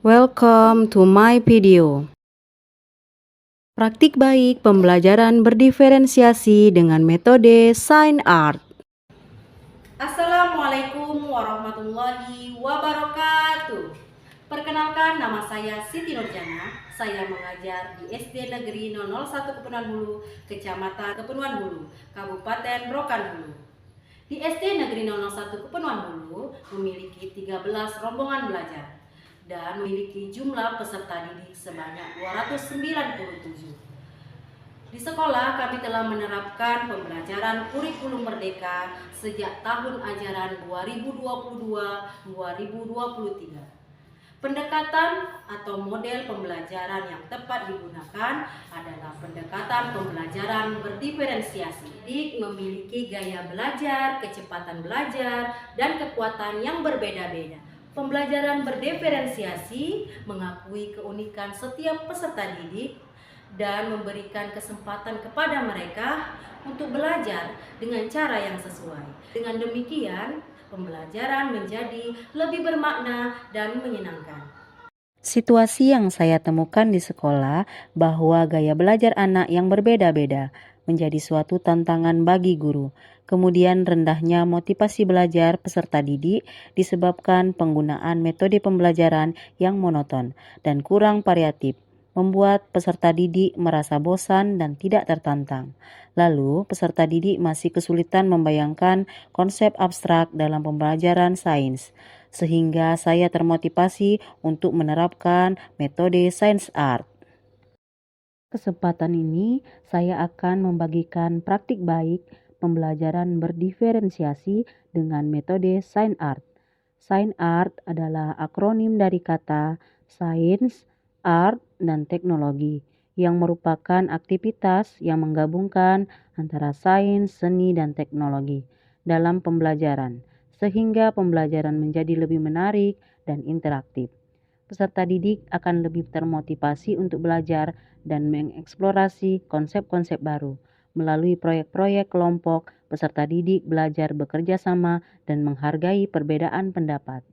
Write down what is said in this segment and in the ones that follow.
Welcome to my video. Praktik baik pembelajaran berdiferensiasi dengan metode Sign Art. Assalamualaikum warahmatullahi wabarakatuh. Perkenalkan, nama saya Siti Nurjana. Saya mengajar di SD Negeri 001 Kepunuhan Hulu, Kecamatan Kepunuhan Hulu, Kabupaten Rokan Hulu. Di SD Negeri 001 Kepunuhan Hulu memiliki 13 rombongan belajar dan memiliki jumlah peserta didik sebanyak 297. Di sekolah kami telah menerapkan pembelajaran kurikulum merdeka sejak tahun ajaran 2022-2023. Pendekatan atau model pembelajaran yang tepat digunakan adalah pendekatan pembelajaran berdiferensiasi. Didik memiliki gaya belajar, kecepatan belajar, dan kekuatan yang berbeda-beda. Pembelajaran berdiferensiasi mengakui keunikan setiap peserta didik dan memberikan kesempatan kepada mereka untuk belajar dengan cara yang sesuai. Dengan demikian, pembelajaran menjadi lebih bermakna dan menyenangkan. Situasi yang saya temukan di sekolah bahwa gaya belajar anak yang berbeda-beda menjadi suatu tantangan bagi guru. Kemudian rendahnya motivasi belajar peserta didik disebabkan penggunaan metode pembelajaran yang monoton dan kurang variatif, membuat peserta didik merasa bosan dan tidak tertantang. Lalu, peserta didik masih kesulitan membayangkan konsep abstrak dalam pembelajaran sains, sehingga saya termotivasi untuk menerapkan metode Science Art. Kesempatan ini, saya akan membagikan praktik baik pembelajaran berdiferensiasi dengan metode Sign Art. Sign Art adalah akronim dari kata Science, Art, dan Teknologi yang merupakan aktivitas yang menggabungkan antara sains, seni, dan teknologi dalam pembelajaran, sehingga pembelajaran menjadi lebih menarik dan interaktif. Peserta didik akan lebih termotivasi untuk belajar dan mengeksplorasi konsep-konsep baru. Melalui proyek-proyek kelompok, peserta didik belajar bekerja sama dan menghargai perbedaan pendapat.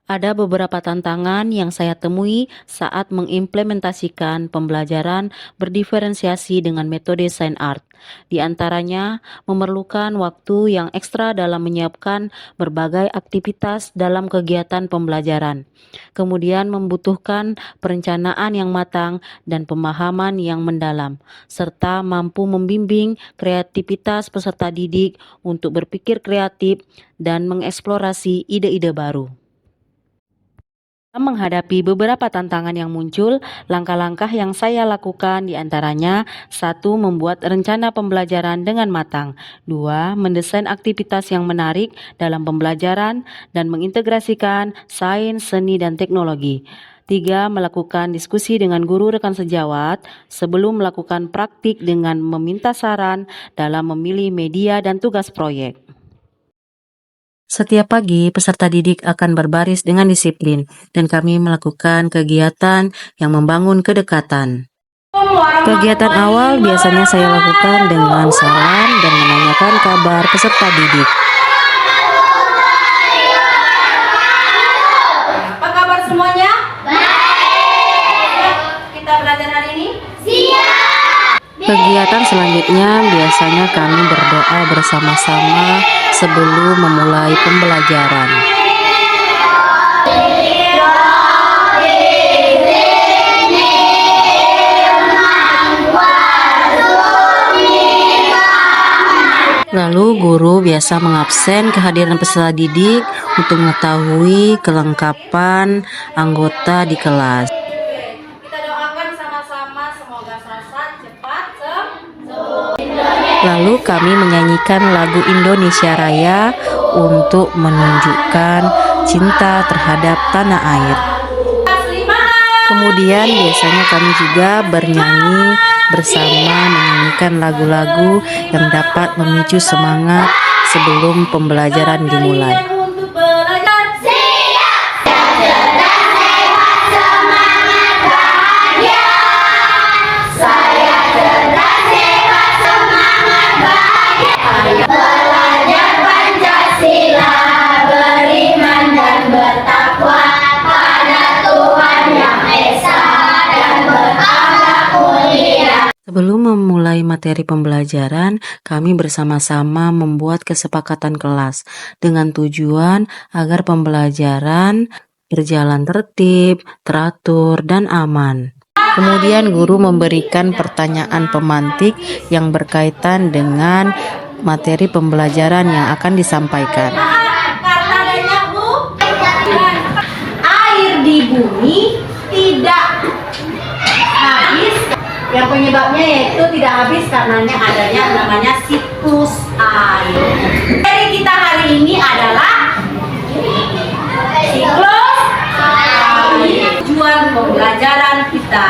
Ada beberapa tantangan yang saya temui saat mengimplementasikan pembelajaran berdiferensiasi dengan metode Sign Art. Di antaranya, memerlukan waktu yang ekstra dalam menyiapkan berbagai aktivitas dalam kegiatan pembelajaran. Kemudian membutuhkan perencanaan yang matang dan pemahaman yang mendalam, serta mampu membimbing kreativitas peserta didik untuk berpikir kreatif dan mengeksplorasi ide-ide baru. Menghadapi beberapa tantangan yang muncul, langkah-langkah yang saya lakukan diantaranya: 1. Membuat rencana pembelajaran dengan matang. 2. Mendesain aktivitas yang menarik dalam pembelajaran dan mengintegrasikan sains, seni, dan teknologi. 3. Melakukan diskusi dengan guru rekan sejawat sebelum melakukan praktik dengan meminta saran dalam memilih media dan tugas proyek. Setiap pagi, peserta didik akan berbaris dengan disiplin, dan kami melakukan kegiatan yang membangun kedekatan. Kegiatan awal biasanya saya lakukan dengan salam dan menanyakan kabar peserta didik. Apa kabar semuanya? Baik. Kita belajar hari ini? Siap. Kegiatan selanjutnya biasanya kami berdoa bersama-sama sebelum memulai pembelajaran. Lalu guru biasa mengabsen kehadiran peserta didik untuk mengetahui kelengkapan anggota di kelas. Kita doakan sama-sama semoga Sasa cepat sembuh. Lalu kami menyanyikan lagu Indonesia Raya untuk menunjukkan cinta terhadap tanah air. Kemudian biasanya kami juga bernyanyi bersama menyanyikan lagu-lagu yang dapat memicu semangat sebelum pembelajaran dimulai. Belajar Pancasila, beriman dan bertakwa. Sebelum memulai materi pembelajaran, kami bersama-sama membuat kesepakatan kelas dengan tujuan agar pembelajaran berjalan tertib, teratur, dan aman. Kemudian guru memberikan pertanyaan pemantik yang berkaitan dengan materi pembelajaran yang akan disampaikan. Karena adanya air di bumi tidak habis, yang penyebabnya yaitu tidak habis karenanya adanya namanya siklus air. Materi kita hari ini adalah siklus air. Tujuan pembelajaran kita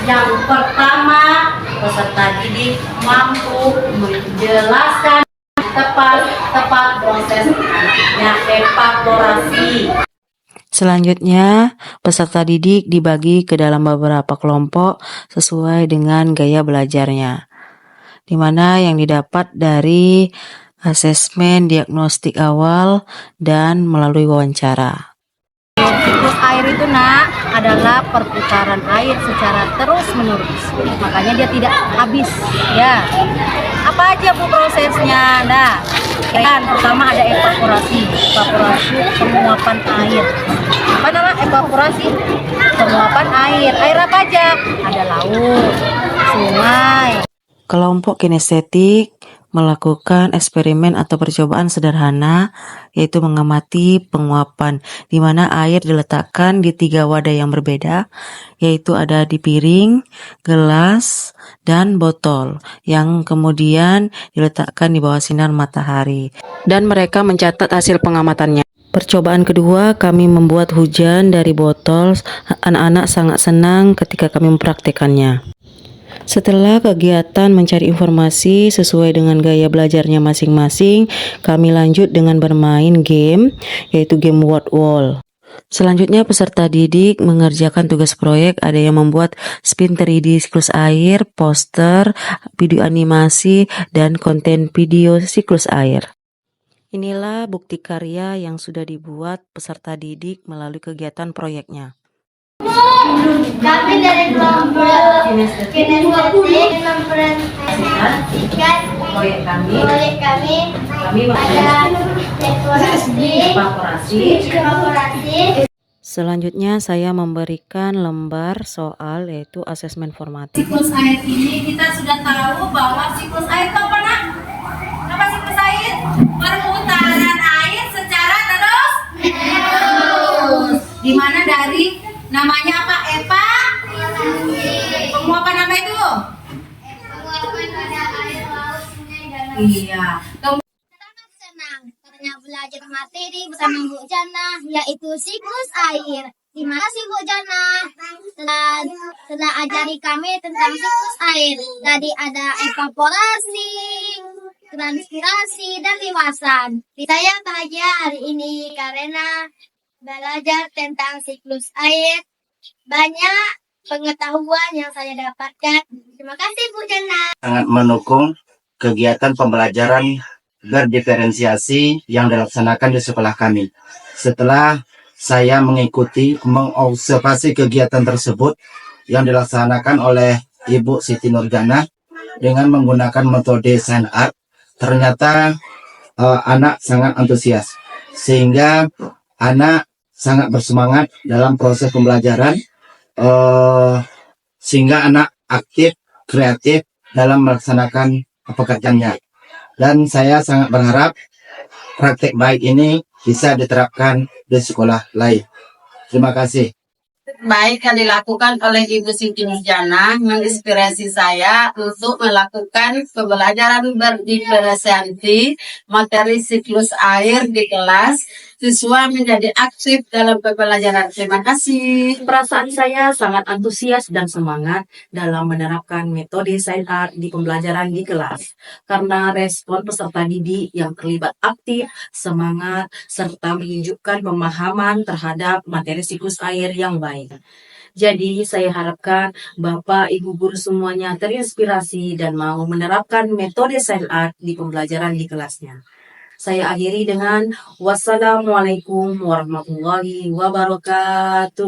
yang pertama, peserta didik mampu menjelaskan tepat prosesnya evaporasi. Selanjutnya, peserta didik dibagi ke dalam beberapa kelompok sesuai dengan gaya belajarnya, di mana yang didapat dari asesmen diagnostik awal dan melalui wawancara. Siklus air itu adalah perputaran air secara terus-menerus. Makanya dia tidak habis, ya. Apa aja Bu prosesnya? Pertama ada evaporasi penguapan air. Apa nama evaporasi? Penguapan air. Air apa aja? Ada laut, sungai. Kelompok kinestetik melakukan eksperimen atau percobaan sederhana, yaitu mengamati penguapan, di mana air diletakkan di 3 wadah yang berbeda, yaitu ada di piring, gelas, dan botol, yang kemudian diletakkan di bawah sinar matahari. Dan mereka mencatat hasil pengamatannya. Percobaan kedua, kami membuat hujan dari botol. Anak-anak sangat senang ketika kami mempraktekannya. Setelah kegiatan mencari informasi sesuai dengan gaya belajarnya masing-masing, kami lanjut dengan bermain game, yaitu game word wall. Selanjutnya peserta didik mengerjakan tugas proyek, ada yang membuat spin 3D siklus air, poster, video animasi, dan konten video siklus air. Inilah bukti karya yang sudah dibuat peserta didik melalui kegiatan proyeknya. Kami dari kelompok kinestetik mempresentasikan proyek kami ada evaporasi. Selanjutnya saya memberikan lembar soal, yaitu asesmen formatif. Siklus air ini kita sudah tahu bahwa siklus air itu apa nak? Apa siklus air? Perputaran air secara terus. Di mana dari namanya apa? Penguapan apa itu? Penguapan pada air laut, sungai, dan Iya. sangat senang karena belajar materi bersama Bu Jana, yaitu siklus air. Terima kasih Bu Jana telah ajari kami tentang siklus air. Tadi ada evaporasi, transpirasi, dan liwasan. Saya bahagia hari ini karena belajar tentang siklus air. Banyak pengetahuan yang saya dapatkan. Terima kasih Bu Jana. Sangat mendukung kegiatan pembelajaran berdiferensiasi yang dilaksanakan di sekolah kami. Setelah saya mengikuti mengobservasi kegiatan tersebut yang dilaksanakan oleh Ibu Siti Nurjana dengan menggunakan metode sign art, ternyata anak sangat antusias, sehingga anak sangat bersemangat dalam proses pembelajaran, sehingga anak aktif, kreatif dalam melaksanakan pekerjaannya. Dan saya sangat berharap praktek baik ini bisa diterapkan di sekolah lain. Terima kasih. Baik yang dilakukan oleh Ibu Siti Nurjana menginspirasi saya untuk melakukan pembelajaran berdiferensiasi materi siklus air di kelas. Siswa menjadi aktif dalam pembelajaran. Terima kasih. Perasaan saya sangat antusias dan semangat dalam menerapkan metode sign art di pembelajaran di kelas. Karena respon peserta didik yang terlibat aktif, semangat, serta menunjukkan pemahaman terhadap materi siklus air yang baik. Jadi saya harapkan Bapak Ibu guru semuanya terinspirasi dan mau menerapkan metode sign art di pembelajaran di kelasnya. Saya akhiri dengan wassalamualaikum warahmatullahi wabarakatuh.